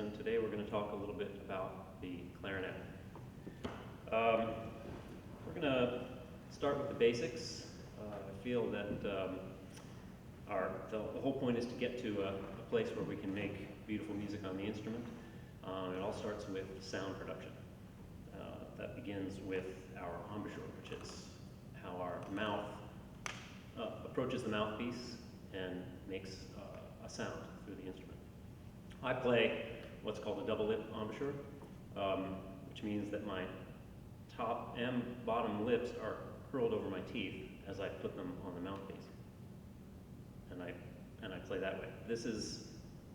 and today we're going to talk a little bit about the clarinet. We're going to start with the basics. I feel that the whole point is to get to a place where we can make beautiful music on the instrument. It all starts with sound production. That begins with our embouchure, which is how our mouth approaches the mouthpiece and makes a sound through the instrument. I play what's called a double lip embouchure, which means that my top and bottom lips are curled over my teeth as I put them on the mouthpiece. And I play that way. This is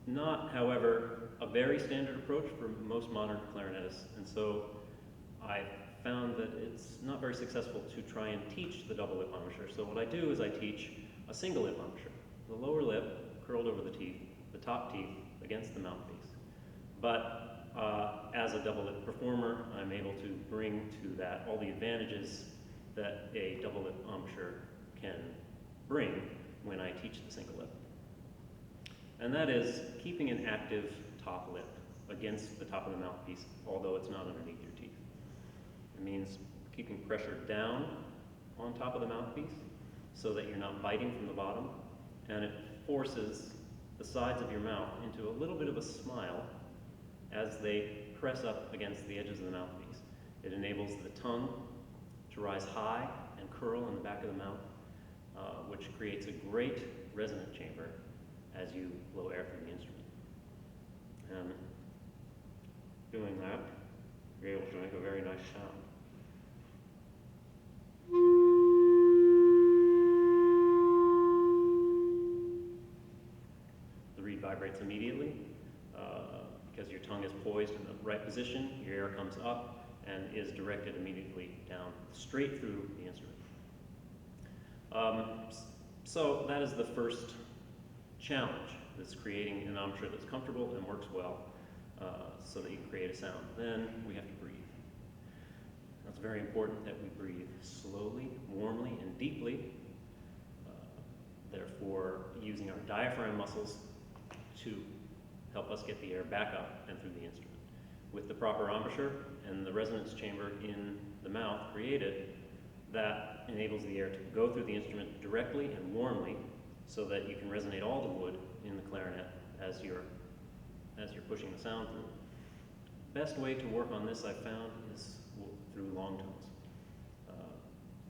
not, however, a very standard approach for most modern clarinetists, and so I found that it's not very successful to try and teach the double lip embouchure. So what I do is I teach a single lip embouchure. The lower lip curled over the teeth, the top teeth against the mouthpiece. But as a double lip performer, I'm able to bring to that all the advantages that a double lip embouchure can bring when I teach the single lip. And that is keeping an active top lip against the top of the mouthpiece, although it's not underneath your teeth. It means keeping pressure down on top of the mouthpiece so that you're not biting from the bottom, and it forces the sides of your mouth into a little bit of a smile as they press up against the edges of the mouthpiece. It enables the tongue to rise high and curl in the back of the mouth, which creates a great resonant chamber as you blow air through the instrument. And doing that, you're able to make a very nice sound. The reed vibrates immediately because your tongue is poised in the right position, your air comes up and is directed immediately down, straight through the instrument. So that is the first challenge, is creating an embouchure that's comfortable and works well so that you can create a sound. Then we have to breathe. It's very important that we breathe slowly, warmly, and deeply, therefore using our diaphragm muscles to help us get the air back up and through the instrument. With the proper embouchure and the resonance chamber in the mouth created, that enables the air to go through the instrument directly and warmly so that you can resonate all the wood in the clarinet as you're pushing the sound through. Best way to work on this, I've found, is through long tones.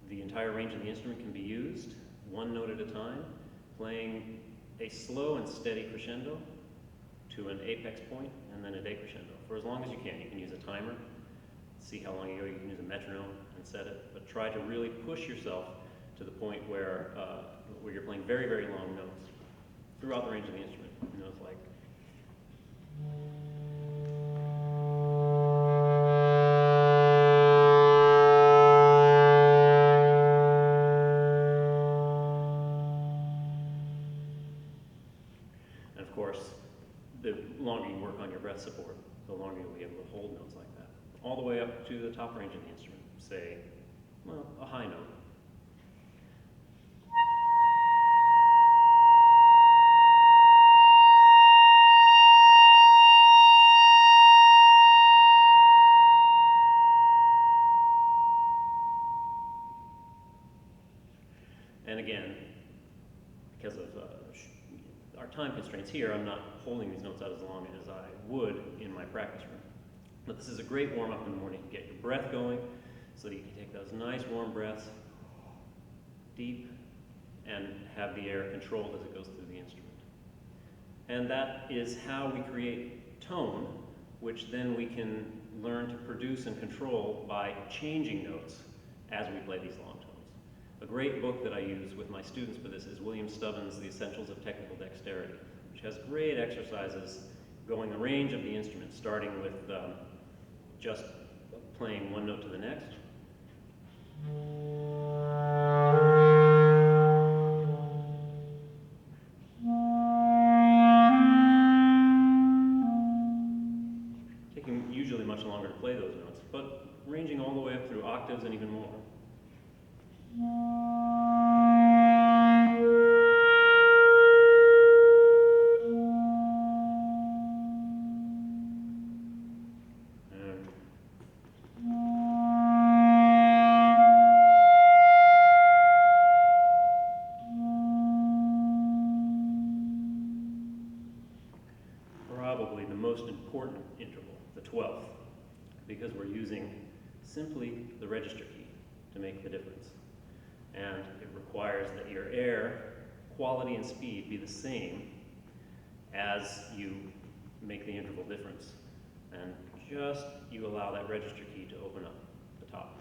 The entire range of the instrument can be used one note at a time, playing a slow and steady crescendo to an apex point and then a decrescendo for as long as you can. You can use a timer, see how long you go. You can use a metronome and set it, but try to really push yourself to the point where you're playing very, very long notes throughout the range of the instrument. Notes like the longer you work on your breath support, the longer you'll be able to hold notes like that. All the way up to the top range of the instrument, say, well, a high note. And again, because of our time constraints here, I'm not holding these notes out as long as I would in my practice room. But this is a great warm-up in the morning. Get your breath going so that you can take those nice warm breaths, deep, and have the air controlled as it goes through the instrument. And that is how we create tone, which then we can learn to produce and control by changing notes as we play these long tones. A great book that I use with my students for this is William Stubbins' The Essentials of Technical Dexterity, which has great exercises going the range of the instrument, starting with just playing one note to the next. Taking usually much longer to play those notes, but ranging all the way up through octaves and even more. important interval, the 12th, because we're using simply the register key to make the difference. And it requires that your air quality and speed be the same as you make the interval difference. And just you allow that register key to open up the top.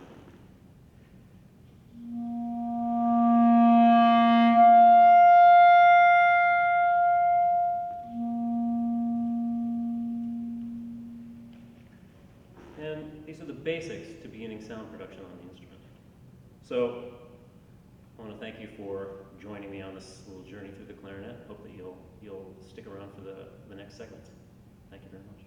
And these are the basics to beginning sound production on the instrument. So I want to thank you for joining me on this little journey through the clarinet. Hope that you'll stick around for the next segments. Thank you very much.